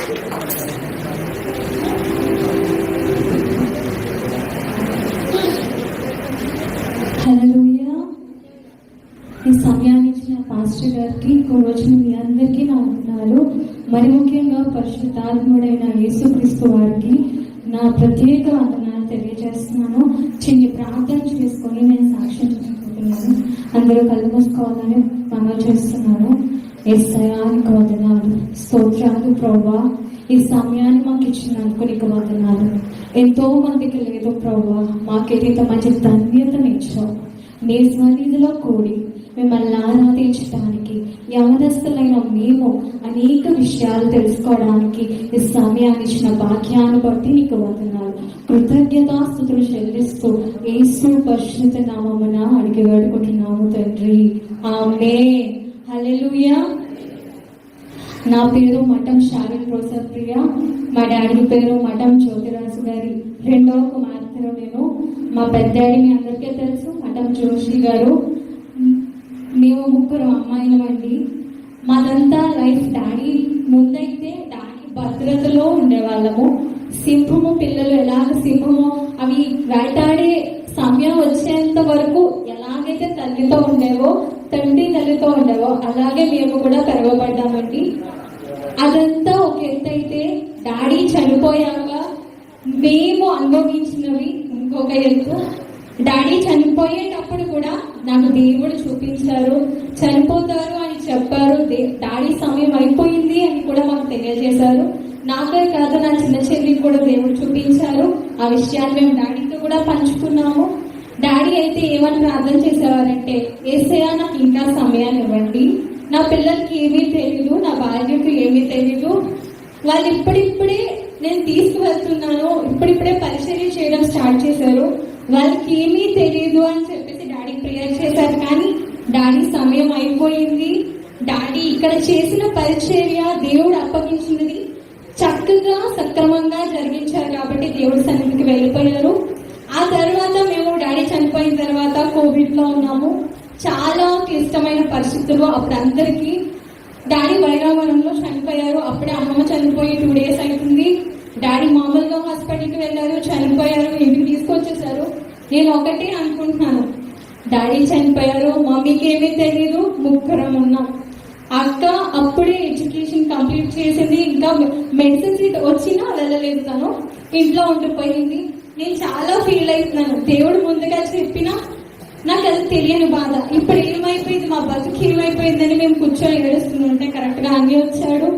హల్లెలూయా. ఈ సమయాన్ని ఇచ్చిన పాస్టర్ గారికి, వచ్చిన మీ అందరికీ నా వందనాలు. మరి ముఖ్యంగా పరిశుద్ధాత్ముడైన యేసుక్రీస్తు వారికి నా ప్రత్యేక వందనాలు తెలియజేస్తున్నాను. చిన్ని ప్రార్థన చేసుకొని నేను సాక్ష్యం చెప్పుకుంటున్నాను. అందరూ కళ్ళు మూసుకోవాలని మనవి చేస్తున్నాను. యేసయ్యానికి వందనాలు, స్తోత్రాలు ప్రభువా. ఈ సమయాన్ని మాకు ఇచ్చినందుకు నీకు వందనాలు. ఎంతో మందికి లేదు ప్రభువా, మాకేదైతే మంచి ధన్యతనిచ్చావు. నీ సన్నిధిలో కూడి మిమ్మల్ని ఆరాధించడానికి యవనస్తులైన మేము అనేక విషయాలు తెలుసుకోవడానికి ఈ సమయాన్ని ఇచ్చిన భాగ్యాన్ని బట్టి నీకు వందనాలు. కృతజ్ఞతాస్తుతులు చెల్లిస్తూ యేసు పరిశుద్ధ నామమున అడిగి వేడుకుంటున్నాము తండ్రి, ఆమేన్. హల్లెలూయా. నా పేరు మఠం షారిన్ ప్రొఫెసర్ ప్రియ. మా డాడీ పేరు మఠం జ్యోతిరాజు గారి రెండవ కుమార్తెను నేను. మా పెద్ద డాడీ మీ అందరికీ తెలుసు, మఠం జోషి గారు. మేము ముగ్గురు అమ్మాయిలమండి. మాదంతా లైఫ్ డాడీ ముందైతే డాడీ భద్రతలో ఉండేవాళ్ళము. సింహము పిల్లలు ఎలాగ సింహము అవి వేటాడే సమయం వచ్చేంత వరకు ఎలాగైతే తల్లితో ఉండేవో, తండ్రి తల్లితో ఉండేవో, అలాగే మేము కూడా పెరగబడ్డామండి. అదంతా ఒక ఎత్తు అయితే, డాడీ చనిపోయాక మేము అనుభవించినవి ఇంకొక ఎత్తు. డాడీ చనిపోయేటప్పుడు కూడా నాకు దేవుడు చూపించారు, చనిపోతారు అని చెప్పారు. డాడీ సమయం అయిపోయింది అని కూడా మాకు తెలియజేశారు. నాకే కాదు, నా చిన్న చెల్లికి కూడా దేవుడు చూపించారు. ఆ విషయాన్ని మేము డాడీతో కూడా పంచుకున్నాము. డాడీ అయితే ఏమని ప్రార్థన చేసేవారంటే, యేసయ్యా నాకు ఇంకా సమయాన్ని ఇవ్వండి, నా పిల్లలకి ఏమీ తెలీదు, నా భార్యకు ఏమీ తెలీదు, వాళ్ళు ఇప్పుడిప్పుడే నేను తీసుకువెళ్తున్నాను, ఇప్పుడిప్పుడే పరిచర్య చేయడం స్టార్ట్ చేశారు, వాళ్ళకి ఏమీ తెలియదు అని చెప్పేసి డాడీ ప్రేయర్ చేశారు. కానీ డాడీ సమయం అయిపోయింది. డాడీ ఇక్కడ చేసిన పరిచర్య దేవుడు అప్పగించినది చక్కగా సక్రమంగా జరిగించారు కాబట్టి దేవుడి సన్నిధికి వెళ్ళిపోయారు. ఆ తర్వాత మేము డాడీ చనిపోయిన తర్వాత కోవిడ్ లో ఉన్నాము. చాలా క్లిష్టమైన పరిస్థితులు. అప్పుడు అందరికీ డాడీ వైరావరంలో చనిపోయారు. అప్పుడే అమ్మమ్మ చనిపోయి 2 days అవుతుంది. డాడీ మామూలుగా హాస్పిటల్కి వెళ్ళారు, చనిపోయారు, ఇంటికి తీసుకొచ్చేసారు. నేను ఒకటే అనుకుంటున్నాను, డాడీ చనిపోయారు, మమ్మీకి ఏమీ తెలీదు, ముగ్గురం ఉన్నాం. అక్క అప్పుడే ఎడ్యుకేషన్ కంప్లీట్ చేసింది, ఇంకా మెడిసిన్ సీట్ వచ్చినా వెళ్ళలేదు, తను ఇంట్లో ఉండిపోయింది. నేను చాలా ఫీల్ అవుతున్నాను. దేవుడు ముందుగా చెప్పినా నాకు అది తెలియని బాధ. ఇప్పుడు ఏమైపోయింది, మా బతుకు ఏమైపోయిందని మేము కూర్చొని ఏడుస్తుంటే కరెక్ట్ గా అన్ని వచ్చాడు.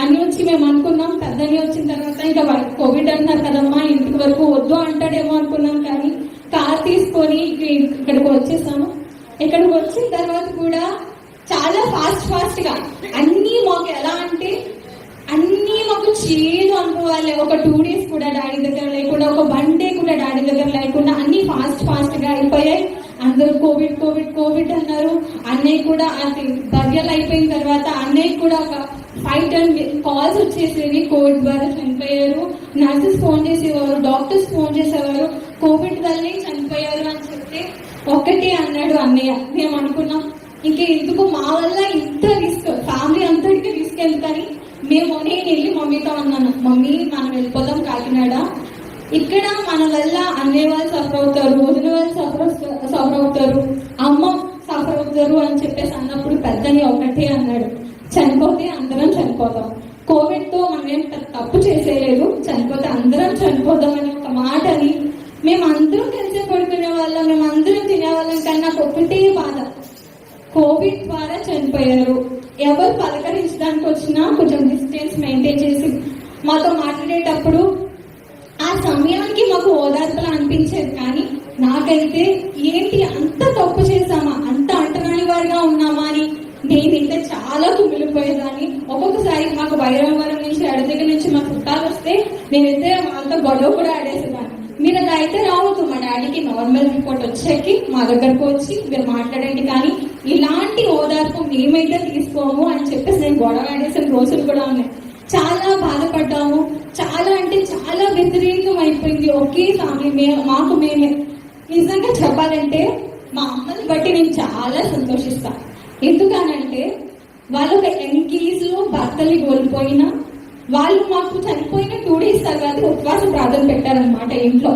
అన్ని వచ్చి మేము అనుకున్నాం, పెద్దని వచ్చిన తర్వాత ఇంకా కోవిడ్ అంటున్నారు కదమ్మా, ఇంటికి వరకు వద్దు అంటాడేమో అనుకున్నాం. కానీ కార్ తీసుకొని ఇక్కడికి వచ్చేసాము. ఇక్కడికి వచ్చిన తర్వాత కూడా చాలా ఫాస్ట్ గా అన్ని మాకు ఎలా అంటే అన్ని మాకు చేదు అనుకోవాలి. ఒక 2 days కూడా డాడీ దగ్గర లేకుండా, ఒక 1 day కూడా డాడీ దగ్గర లేకుండా అన్ని ఫాస్ట్ గా అయిపోయాయి. అందరూ కోవిడ్ అన్నారు. అన్నయ్య కూడా బర్యలు అయిపోయిన తర్వాత అన్నయ్య కూడా ఒక 5-10 calls వచ్చేసేవి, కోవిడ్ ద్వారా చనిపోయారు. నర్సెస్ ఫోన్ చేసేవారు, డాక్టర్స్ ఫోన్ చేసేవారు, కోవిడ్ వల్లే చనిపోయారు అని చెప్తే ఒక్కటే అన్నాడు అన్నయ్య. మేము అనుకున్నాం ఇంకా ఎందుకు మా వల్ల ఇంత రిస్క్, ఫ్యామిలీ అంతటికి రిస్క్ ఎందుకని నేను వెళ్ళి మమ్మీతో అన్నాను, మమ్మీ మనం వెళ్ళిపోదాం కాకినాడ, ఇక్కడ మన వల్ల అన్నయ్య వాళ్ళు సఫర్ అవుతారు, వదిన వాళ్ళు సఫర్ అవుతారు, అమ్మ సఫర్ అవుతారు అని చెప్పేసి అన్నప్పుడు పెద్దని ఒకటే అన్నాడు, చనిపోతే అందరం చనిపోతాం, కోవిడ్ తో మనం ఏం తప్పు చేసేయలేదు, చనిపోతే అందరం చనిపోదాం అని ఒక మాటని మేమందరం కలిసి పడుకునే వాళ్ళం, మేమందరం తినేవాళ్ళం. కానీ నాకు ఒకటే బాధ, కోవిడ్ ద్వారా చనిపోయారు. ఎవరు పలకరించడానికి వచ్చినా కొంచెం డిస్టెన్స్ మెయింటైన్ చేసి మాతో మాట్లాడేటప్పుడు ఆ సమయానికి మాకు ఓదార్పులు అనిపించేది. కానీ నాకైతే ఏంటి అంత తప్పు చేశామా, అంత అంటరాని వారిగా ఉన్నామా అని నేనైతే చాలా కుమిలిపోయేదాన్ని. ఒక్కొక్కసారి మాకు వైరావరం నుంచి దగ్గర నుంచి మా చుట్టాలు వస్తే నేనైతే వాళ్ళతో గొడవ కూడా ఆడేసేదాన్ని. మీరు అలా అయితే రావద్దు, మా డాడీకి నార్మల్ రిపోర్ట్ వచ్చాకి మా దగ్గరకు వచ్చి మీరు మాట్లాడండి, కానీ ఇలాంటి ఓదార్పు మేమైతే తీసుకోము అని చెప్పేసి నేను గొడవ ఆడేసిన రోజులు కూడా ఉన్నాయి. చాలా బాధపడ్డాము. చాలా అంటే చాలా వ్యతిరేకం అయిపోయింది ఒకే ఫ్యామిలీ, మాకు మేమే. నిజంగా చెప్పాలంటే మా అమ్మని బట్టి నేను చాలా సంతోషిస్తాను. ఎందుకనంటే వాళ్ళు ఒక యంగ్ ఏజ్ లో భర్తని కోల్పోయినా వాళ్ళు మాకు చనిపోయిన 2 days తర్వాత ఉపవాస ప్రార్థన పెట్టారనమాట ఇంట్లో.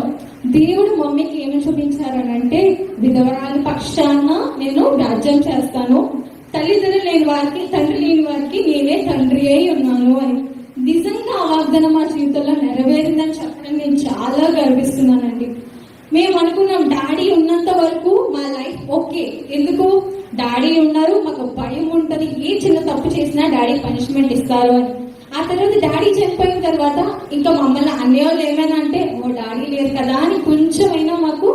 దేవుడు మమ్మీకి ఏమి చూపించారనంటే, విధవరాలి పక్షాన నేను రాజ్యం చేస్తాను, తల్లిదండ్రులు లేని వారికి, తండ్రి లేని వారికి నేనే తండ్రి అయి ఉన్నాను అని. నిజంగా ఆ వాగ్దానం మా జీవితంలో నెరవేరిందని చెప్పడం నేను చాలా గర్విస్తున్నానండి. మేము అనుకున్నాం డాడీ ఉన్నంత వరకు మా లైఫ్ ఓకే. ఎందుకు? డాడీ ఉన్నారు, మాకు భయం ఉంటది, ఏ చిన్న తప్పు చేసినా డాడీ పనిష్మెంట్ ఇస్తారు అని. ఆ తర్వాత డాడీ చనిపోయిన తర్వాత ఇంకా మమ్మల్ని అన్నేవాళ్ళు ఏమైనా అంటే, ఓ డాడీ లేరు కదా అని కొంచెమైనా మాకు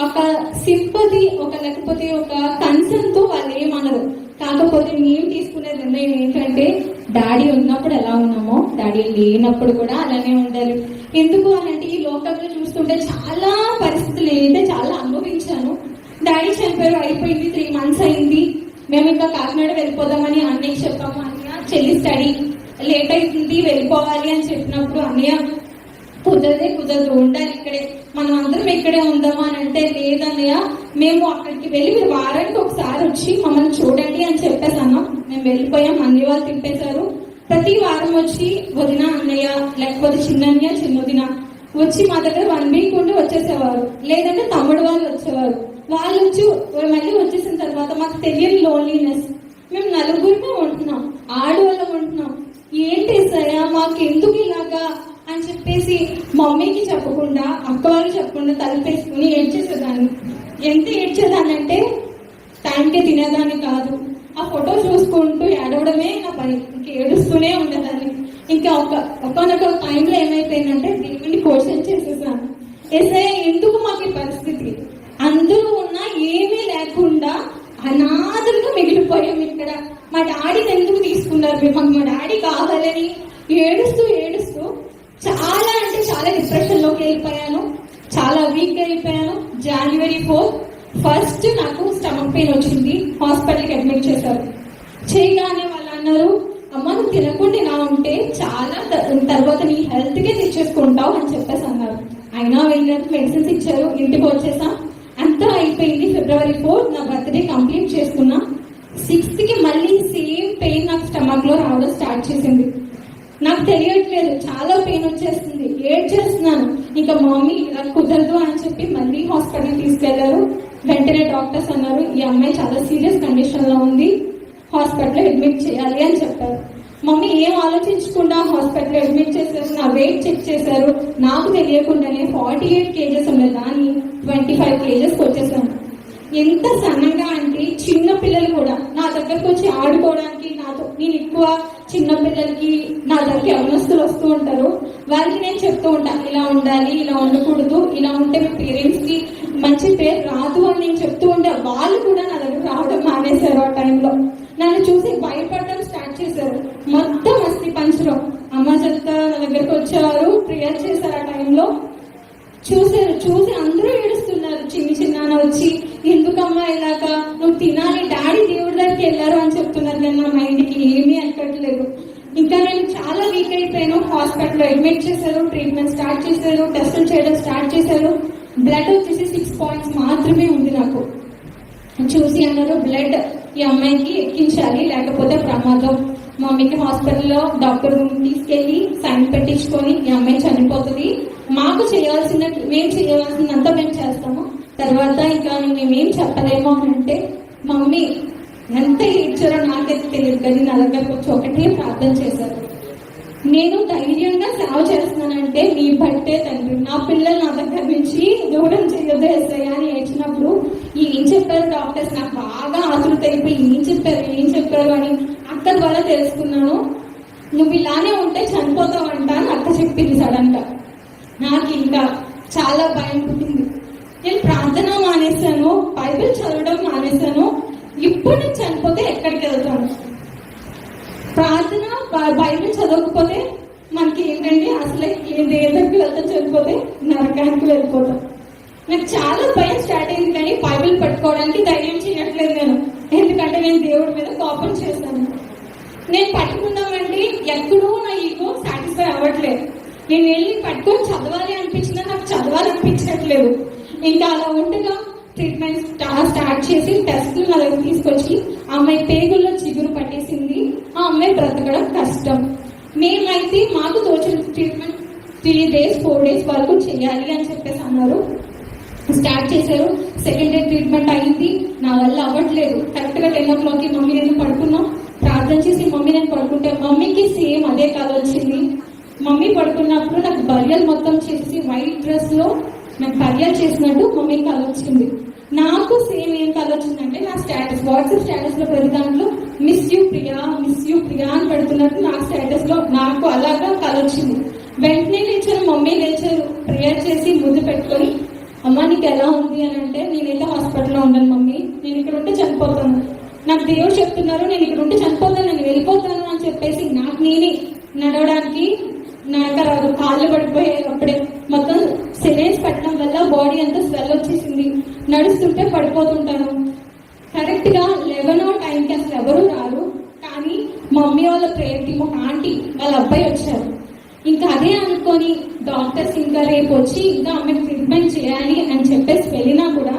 ఒక సింపతి, లేకపోతే ఒక కన్సర్న్ తో వాళ్ళు ఏమనరు. కాకపోతే మేము తీసుకునే నిర్ణయం ఏంటంటే, డాడీ ఉన్నప్పుడు ఎలా ఉన్నామో డాడీ లేనప్పుడు కూడా అలానే ఉండాలి. ఎందుకు అనంటే, ఈ లోకంలో చూస్తుంటే చాలా పరిస్థితులు ఏంటంటే చాలా అనుభవించాను. డాడీ చనిపోయారు, అయిపోయింది, 3 months అయింది, మేము ఇంకా కాకినాడ వెళ్ళిపోదామని అన్నయ్య చెప్పాము. అన్నయ్య చెల్లి స్టడీ లేట్ అవుతుంది, వెళ్ళిపోవాలి అని చెప్పినప్పుడు అన్నయ్య కుదరదు, ఉండాలి ఇక్కడే, మనం అందరం ఇక్కడే ఉందామా అని అంటే, లేదన్నయ్య మేము అక్కడికి వెళ్ళి మీరు వారానికి ఒకసారి వచ్చి మమ్మల్ని చూడండి అని చెప్పేసాను. మేము వెళ్ళిపోయాం, అన్ని వాళ్ళు తిప్పేశారు. ప్రతి వారం వచ్చి వదిన, అన్నయ్య, లేకపోతే చిన్నయ్య, చిన్నదిన వచ్చి మా దగ్గర 1 week ఉండి వచ్చేసేవారు. లేదంటే తమ్ముడు వాళ్ళు వచ్చేవారు. వాళ్ళు వచ్చి మళ్ళీ వచ్చేసిన తర్వాత మాకు తెలియని లోన్లీనెస్, మేము 4 ఉంటున్నాం, ఆడవాళ్ళం ఉంటున్నాం, ఏంటి సరే మాకు ఎందుకు ఇలాగా అని చెప్పేసి మమ్మీకి చెప్పకుండా, అక్క వాళ్ళు చెప్పకుండా తలపేసుకుని ఏడ్చేసేదాన్ని. ఎంత ఏడ్చేదాన్ని అంటే, టైంకి తినేదాన్ని కాదు. ఆ ఫోటో చూసుకుంటూ ఏడవడమే నా పని, ఇంక ఏడుస్తూనే ఉండేదాన్ని. ఇంకా ఒకనొక టైంలో ఏమైపోయిందంటే, దేవుడిని క్వశ్చన్ చేసేసాను, ఎస్ఐ ఎందుకు మాకు ఈ పరిస్థితి, అందరూ ఉన్నా ఏమీ లేకుండా అనాథలుగా మిగిలిపోయాం ఇక్కడ, మా డాడీని ఎందుకు తీసుకున్నారు, మాకు మా డాడీ కావాలని ఏడుస్తూ చాలా అంటే చాలా డిప్రెషన్ లోకి వెళ్ళిపోయాను, చాలా వీక్ అయిపోయాను. January 4th నాకు స్టమక్ పెయిన్ వచ్చింది, హాస్పిటల్కి అడ్మిట్ చేశారు. చేయగానే వాళ్ళు అన్నారు, అమ్మ నువ్వు తినకుండా ఇలా ఉంటే చాలా తర్వాత నీ హెల్త్ కే తెచ్చేసుకుంటావు అని చెప్పేసి అన్నారు. అయినా వెళ్ళినట్టు మెడిసిన్స్ ఇచ్చారు, ఇంటికి వచ్చేసాం, అంతా అయిపోయింది. February 4th నా బర్త్డే కంప్లీట్ చేసుకున్నా. 6th మళ్ళీ సేమ్ పెయిన్ నాకు స్టమక్ లో రావడం స్టార్ట్ చేసింది. నాకు తెలియట్లేదు, చాలా పెయిన్ వచ్చేస్తుంది, ఏడ్చేస్తున్నాను. ఇంకా మమ్మీ ఇలా కుదరదు అని చెప్పి మళ్ళీ హాస్పిటల్ తీసుకెళ్లారు. వెంటనే డాక్టర్స్ అన్నారు, ఈ అమ్మాయి చాలా సీరియస్ కండిషన్ లో ఉంది, హాస్పిటల్లో అడ్మిట్ చేయాలి అని చెప్పారు. మమ్మీ ఏం ఆలోచించకుండా హాస్పిటల్లో అడ్మిట్ చేశారు. నా వెయిట్ చెక్ చేశారు, నాకు తెలియకుండానే 48 kgs ఉండేది, దాన్ని 25 kgs వచ్చేసాను. ఎంత సన్నగా అంటే చిన్న పిల్లలు కూడా నా దగ్గరకు వచ్చి ఆడుకోవడానికి, నాతో నేను ఎక్కువ చిన్న పిల్లలకి నా దగ్గర యవనస్తులు వస్తూ ఉంటారు, వాళ్ళకి నేను చెప్తూ ఉంటాను, ఇలా ఉండాలి, ఇలా ఉండకూడదు, ఇలా ఉంటే మీ పేరెంట్స్ కి మంచి పేరు రాదు అని నేను చెప్తూ ఉంటే, వాళ్ళు కూడా నా దగ్గర రావడం మానేశారు. ఆ టైంలో నన్ను చూసి భయపడడం స్టార్ట్ చేశారు. మొత్తం అస్థి పంచడం, అమ్మ చెత్త నా దగ్గరకు వచ్చేవారు, ప్రేయర్ చేశారు. ఆ టైంలో చూసి అందరూ ఏడుస్తున్నారు, చిన్న వచ్చి, ఎందుకమ్మా ఇలాగా, నువ్వు తినాలి, డాడీ దేవుడి దగ్గరికి వెళ్ళారు అని చెప్తున్నారు. కానీ నా మైండ్కి ఏమీ ఎక్కట్లేదు. ఇంకా నేను చాలా వీక్ అయిపోయాను. హాస్పిటల్లో అడ్మిట్ చేశారు, ట్రీట్మెంట్ స్టార్ట్ చేశారు, టెస్టులు చేయడం స్టార్ట్ చేశారు. బ్లడ్ వచ్చేసి 6 points మాత్రమే ఉంది నాకు. చూసి అన్నారు, బ్లడ్ ఈ అమ్మాయికి ఎక్కించాలి, లేకపోతే ప్రమాదం. మమ్మీకి హాస్పిటల్లో డాక్టర్ తీసుకెళ్లి సైన్ పెట్టించుకొని, ఈ అమ్మాయి చనిపోతుంది, మేము చేయాల్సిందంతా మేము చేస్తాము, తర్వాత ఇంకా మేమేం చెప్పలేము అని అంటే, మమ్మీ ఎంత ఏడ్చారో నాకైతే తెలియదు, కానీ నా దగ్గరకు వచ్చి ఒకటే ప్రార్థన చేశారు, నేను ధైర్యంగా సేవ చేస్తున్నానంటే నీ బట్టే తండ్రి, నా పిల్లలు నా దగ్గర నుంచి దూరం చేయొద్దు ఎస్ఐ అని ఏడ్చినప్పుడు, ఏం చెప్పారు డాక్టర్స్, నాకు బాగా ఆతృత అయిపోయి ఏం చెప్పారు అని అక్క ద్వారా తెలుసుకున్నాను. నువ్వు ఇలానే ఉంటే చనిపోతావంట అని అక్క చెప్పింది సడన్ గా. నాకు ఇంకా చాలా భయం పుట్టింది. నేను ప్రార్థన మానేశాను, బైబిల్ చదవడం మానేశాను. ఇప్పుడు నేను చనిపోతే ఎక్కడికి వెళ్తాను? ప్రార్థన బైబిల్ చదవకపోతే మనకి ఏంటండి, అసలు ఏదరికి వెళ్తాం, చనిపోతే నరకానికి వెళ్ళిపోతాం. నాకు చాలా భయం స్టార్ట్ అయింది, కానీ బైబిల్ పట్టుకోవడానికి ధైర్యం చేయట్లేదు నేను, ఎందుకంటే నేను దేవుడి మీద కోపం చేశాను. నేను పట్టుకున్నామంటే ఎక్కడో నా ఈగో సాటిస్ఫై అవ్వట్లేదు. నేను వెళ్ళి పట్టుకొని చదవాలి అనిపించినా నాకు చదవాలనిపించట్లేదు. ఇంకా అలా ఉండగా ట్రీట్మెంట్ స్టార్ట్ చేసి టెస్టులు నా దగ్గర తీసుకొచ్చి, ఆ అమ్మాయి పేగుల్లో చిగురు పట్టేసింది, ఆ అమ్మాయి బ్రతకడం కష్టం. మేమైతే మాకు తోచిన ట్రీట్మెంట్ 3 days 4 days వరకు చేయాలి అని చెప్పేసి అన్నారు. స్టార్ట్ చేశారు. సెకండ్ డే ట్రీట్మెంట్ అయింది. నా వల్ల అవ్వట్లేదు. కరెక్ట్ గా 10 o'clock మమ్మీ నేను పడుకున్నాం. ప్రార్థన చేసి మమ్మీ నేను పడుకుంటే మమ్మీకి సేమ్ అదే కళ వచ్చింది. మమ్మీ పడుకున్నప్పుడు నాకు బరియల్ మొత్తం చేసి వైట్ డ్రెస్ లో నాకు బరియల్ చేసినట్టు మమ్మీ కళ వచ్చింది. నాకు సేమ్ ఏం కళ వచ్చిందంటే నా స్టేటస్ వాట్సాప్ స్టేటస్ లో ప్రతి దాంట్లో మిస్ యూ ప్రియా అని పెడుతున్నట్టు నా స్టేటస్ లో నాకు అలాగా కళ వచ్చింది. వెంటనే లేచారు, మమ్మీ లేచారు, ప్రేయర్ చేసి ముద్దు పెట్టుకొని అమ్మ నీకు ఎలా ఉంది అని అంటే, నేనైతే హాస్పిటల్లో ఉన్నాను మమ్మీ, నేను ఇక్కడ ఉంటే చనిపోతాను, నాకు దేవుడు చెప్తున్నారు నేను ఇక్కడ ఉంటే చనిపోతాను, నేను వెళ్ళిపోతాను అని చెప్పేసి నాకు నేనే నడవడానికి నాకు రాదు, కాళ్ళు పడిపోయాయి. అప్పుడే మొత్తం సెలైన్స్ పెట్టడం వల్ల బాడీ అంతా స్వెల్ వచ్చేసింది. నడుస్తుంటే పడిపోతుంటాను. కరెక్ట్ గా 11 టైంకి అసలు ఎవరు రారు, కానీ మమ్మీ వాళ్ళ ప్రేయర్ టీమ్ ఒక ఆంటీ వాళ్ళ అబ్బాయి వచ్చారు. ఇంకా అదే అనుకొని డాక్టర్స్ ఇంకా రేపు వచ్చి ఇంకా ఆమెకు ట్రీట్మెంట్ చేయాలి అని చెప్పేసి వెళ్ళినా కూడా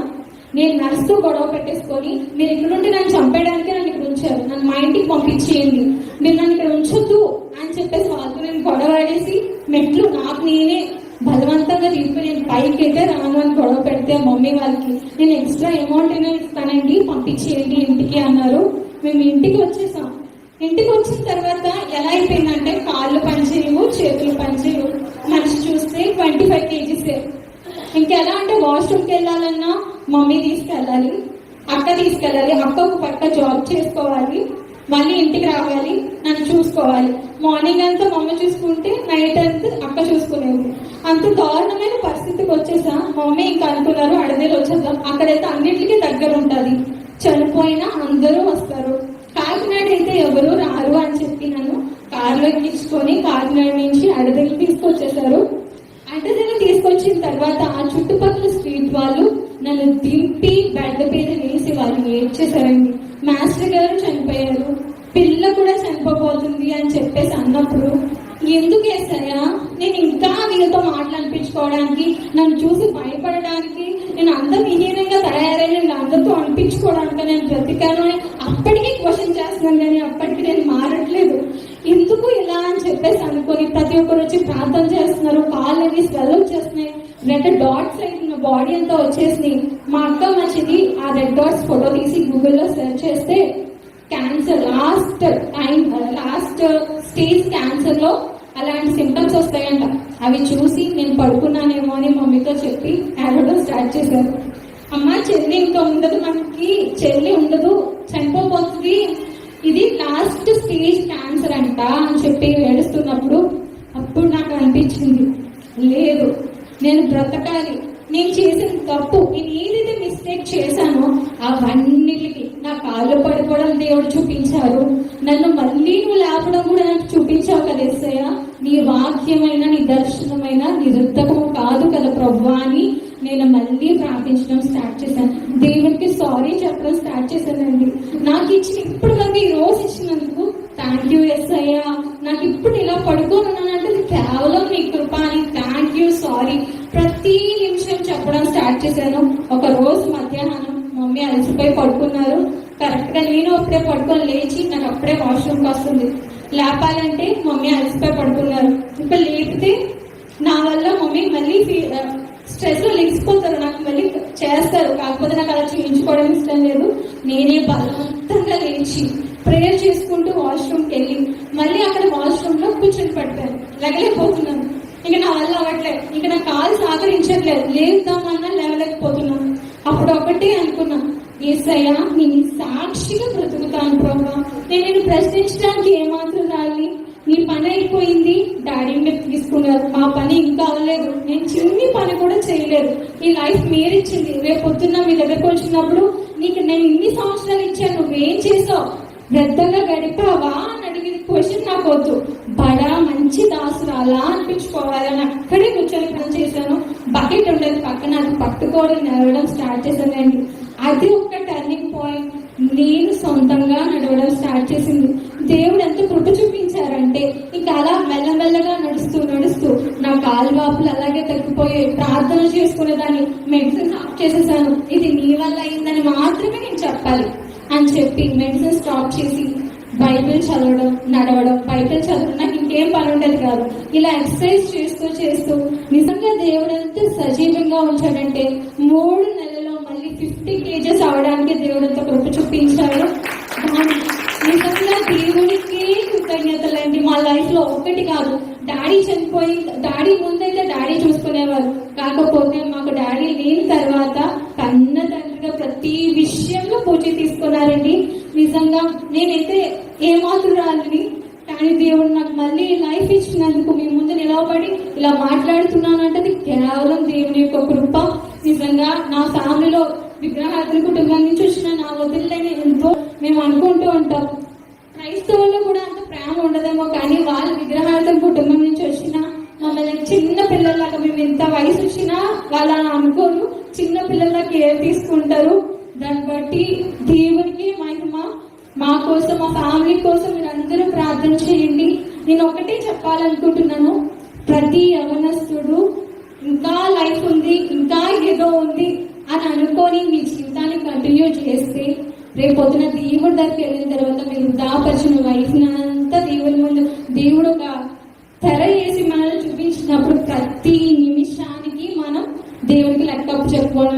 నేను నర్సుతో గొడవ పెట్టేసుకొని మీరు ఇక్కడ ఉంటే నన్ను చంపేయడానికి నన్ను ఇక్కడ ఉంచారు, నన్ను మా ఇంటికి పంపించేయండి, మీరు నన్ను ఇక్కడ ఉంచొద్దు అని చెప్పేసి వాళ్ళతో నేను గొడవ ఆడేసి మెట్లు నాకు నేనే బలవంతంగా తీసుకుని నేను పైకి అయితే రాను అని గొడవ పెడితే మమ్మీ వాళ్ళకి నేను ఎక్స్ట్రా అమౌంట్ అయినా ఇస్తానండి పంపించేయండి ఇంటికి అన్నారు. మేము ఇంటికి వచ్చేసాం. ఇంటికి వచ్చిన తర్వాత ఎలా అయిపోయిందంటే కాళ్ళు పనిచేయవు, చేతులు పనిచేయవు. మనిషి చూస్తే 25 kgs. ఇంకెలా అంటే వాష్రూమ్కి వెళ్ళాలన్నా మమ్మీ తీసుకెళ్ళాలి, అక్క తీసుకెళ్ళాలి, అక్క ఒక పక్క జాబ్ చేసుకోవాలి, మళ్ళీ ఇంటికి రావాలి, నన్ను చూసుకోవాలి. మార్నింగ్ అంతా మమ్మీ చూసుకుంటే నైట్ అంతా అక్క చూసుకునేది. అంత దారుణమైన పరిస్థితికి వచ్చేసా. మమ్మీ ఇంకా అనుకున్నారు అడదేలు వచ్చేద్దాం, అక్కడైతే అన్నింటికి దగ్గర ఉంటుంది, చనిపోయినా అందరూ వస్తారు, కాకినాడ అయితే ఎవరు రారు అని చెప్పి నన్ను కార్లో ఎక్కించుకొని కాకినాడ నుంచి అడదెలు తీసుకొచ్చేసారు. అడదెలు తీసుకొచ్చిన తర్వాత ఆ చుట్టుపక్కల స్ట్రీట్ వాళ్ళు నన్ను దింపి బెడ్ మీద వేసి వాళ్ళు ఏడ్చేశారండి. మాస్టర్ గారు చనిపోయారు, పిల్ల కూడా చనిపోబోతుంది అని చెప్పేసి అన్నప్పుడు ఎందుకు వేసాయా నేను ఇంకా వీళ్ళతో మాట్లాడిపించుకోవడానికి, నన్ను చూసి భయపడడానికి, నేను అందరూ విహీనంగా తయారై నేను అందరితో అనిపించుకోవడానికి నేను బ్రతికాను అని అప్పటికీ క్వశ్చన్ చేస్తున్నాను, కానీ అప్పటికి నేను మారట్లేదు. ఎందుకు ఇలా అని చెప్పేసి అనుకొని ప్రతి ఒక్కరు వచ్చి ప్రార్థన చేస్తున్నారు. కాళ్ళు అవి స్వెల్ వచ్చేస్తున్నాయి, రెడ్ డాట్స్ అయితే నా బాడీ అంతా వచ్చేసినాయి. మా అక్క మంచిది ఆ రెడ్ డాట్స్ ఫోటో తీసి గూగుల్లో సెర్చ్ చేస్తే క్యాన్సర్ లాస్ట్ స్టేజ్ క్యాన్సర్ లో అలాంటి సింటమ్స్ వస్తాయంట. అవి చూసి నేను పడుకున్నానేమో అని మమ్మీతో చెప్పి ఏడవడం స్టార్ట్ చేశారు. అమ్మ చెల్లి ఇంకా ఉండదు, మనకి చెల్లి ఉండదు, చనిపోతుంది, ఇది లాస్ట్ స్టేజ్ క్యాన్సర్ అంట అని చెప్పి ఏడుస్తున్నప్పుడు అప్పుడు నాకు అనిపించింది లేదు నేను బ్రతకాలి, నేను చేసిన తప్పు, నేను ఏదైతే మిస్టేక్ చేశానో అవన్నిటికి నా కాళ్ళు పడిపోవడం దేవుడు చూపించారు, నన్ను మళ్ళీ నువ్వు లేపడం కూడా నాకు చూపించావు కదా యేసయ్య, నీ వాక్యమైన నీ దర్శనమైన నిరర్థకము కాదు కదా ప్రభువా అని నేను మళ్ళీ ప్రార్థించడం స్టార్ట్ చేశాను. దేవుడికి సారీ చెప్పడం స్టార్ట్ చేశానండి. నాకు ఇచ్చిన ఇప్పుడు వరకు ఈ రోజు ఇచ్చినందుకు థ్యాంక్ యూ యేసయ్య, నాకు ఇప్పుడు ఇలా పడుకోనున్నానంటే కేవలం నీ కృప అని థ్యాంక్ యూ సారీ ప్రతి నిమిషం చెప్పడం స్టార్ట్ చేశాను. ఒక రోజు మధ్యాహ్నం మమ్మీ అలసిపోయి పడుకున్నారు. కరెక్ట్ గా నేను అప్పుడే పడుకొని లేచి నాకు అప్పుడే వాష్రూమ్కి వస్తుంది, లేపాలంటే మమ్మీ అలసిపోయి పడుకున్నారు. ఇప్పుడు లేపితే నా వల్ల మమ్మీ మళ్ళీ స్ట్రెస్ లో లెగిసిపోతారు, నాకు మళ్ళీ చేస్తారు, కాకపోతే నాకు అలా చేయించుకోవడం ఇష్టం లేదు. నేనే బలవంతంగా లేచి ప్రేయర్ చేసుకుంటూ వాష్రూమ్కి వెళ్ళి మళ్ళీ అక్కడ వాష్రూమ్ లో కూర్చొని పడతాను, లగలేకపోతున్నాను. ఇంకా నా వల్ల అవ్వట్లేదు, ఇంకా నా కాలు సహకరించట్లేదు, లేద్దామన్నా లేవలేకపోతున్నాను. అప్పుడు ఒకటే అనుకున్నా, యేసయ్య నేను సాక్షిగా బ్రతుకుతాను ప్రభా, నేను ప్రశ్నించడానికి ఏమాత్రం రాలి, నీ పని అయిపోయింది, డాడీ మీరు తీసుకున్నారు, మా పని ఇంకా అవ్వలేదు, నేను చిన్ని పని కూడా చేయలేదు, ఈ లైఫ్ మీరు ఇచ్చింది, రేపు పొద్దున్న మీ దగ్గరకు వచ్చినప్పుడు నీకు నేను ఇన్ని సంవత్సరాలు ఇచ్చాను, నువ్వేం చేసావు, వ్యర్థంగా గడిపావా అని అడిగిన క్వశ్చన్ నాకు వద్దు, బడా మంచి దాసురాలా అనిపించుకోవాలని అక్కడే కూర్చొని పని చేశాను. బకెట్ ఉండేది పక్కన, అది పట్టుకోవడం నడవడం స్టార్ట్ చేశానండి. అది ఒక టర్నింగ్ పాయింట్, నేను సొంతంగా నడవడం స్టార్ట్ చేసింది. దేవుడు ఎంత కృప చూపించారంటే ఇంకా అలా మెల్లమెల్లగా నడుస్తూ నా కాలు వాపులు అలాగే తగ్గిపోయాయి. ప్రార్థన చేసుకునేదాన్ని, మెడిసిన్స్ ఆఫ్ చేసేసాను, ఇది నీ వల్ల అయిందని మాత్రమే నేను చెప్పాలి అని చెప్పి మెడిసిన్ స్టాప్ చేసి బైబిల్ చదవడం, నడవడం. బైబిల్ చదవడం నాకు ఇంకేం పని ఉండేది కాదు. ఇలా ఎక్సర్సైజ్ చేస్తూ చేస్తూ నిజంగా దేవుడు ఎంత సజీవంగా ఉంచాడంటే 3 నెలల్లో మళ్ళీ 50 kgs అవడానికి దేవుడు ఎంత కృప చూపించాడు. నిజంగా దేవుడికి కృతజ్ఞతలండి. మా లైఫ్ లో ఒక్కటి కాదు, డాడీ చనిపోయి, డాడీ ముందైతే డాడీ చూసుకునేవారు, కాకపోతే మాకు డాడీ లేని తర్వాత కన్న తండ్రిగా ప్రతి విషయంలో పూజ తీసుకున్నారండి. నిజంగా నేనైతే ఏమాత్రురాలని, కానీ దేవుడు నాకు మళ్ళీ లైఫ్ ఇచ్చినందుకు మీ ముందు నిలవబడి ఇలా మాట్లాడుతున్నానంటే కేవలం దేవుని యొక్క కృప. నిజంగా నా ఫ్యామిలీలో విగ్రహార్థన కుటుంబం నుంచి వచ్చిన నా వదిలేని ఎంతో మేము అనుకుంటూ ఉంటాం, క్రైస్తవుల్లో కూడా అంత ప్రేమ ఉండదేమో, కానీ వాళ్ళ విగ్రహార్థన కుటుంబం నుంచి వచ్చిన మమ్మల్ని చిన్న పిల్లల్లాగా, మేము ఎంత వయసు వచ్చినా వాళ్ళని అనుకోరు, చిన్న పిల్లల్లా కేర్ తీసుకుంటారు. దాన్ని బట్టి దేవునికి మహిమ. మా కోసం, మా ఫ్యామిలీ కోసం మీరు అందరూ ప్రార్థన చేయండి. నేను ఒకటే చెప్పాలనుకుంటున్నాను, ప్రతి యవనస్తుడు ఇంకా లైఫ్ ఉంది, ఇంకా ఏదో ఉంది అని అనుకొని మీ జీవితాన్ని కంటిన్యూ చేస్తే రేపొద్దున దేవుడి దగ్గరికి వెళ్ళిన తర్వాత మీరు వృధాపరిచిన వైఫ్ అంతా దేవుడి ముందు దేవుడు ఒక తెర వేసి మనల్ని చూపించినప్పుడు ప్రతి నిమిషానికి మనం దేవుడికి లెక్క చెప్పుకోవడం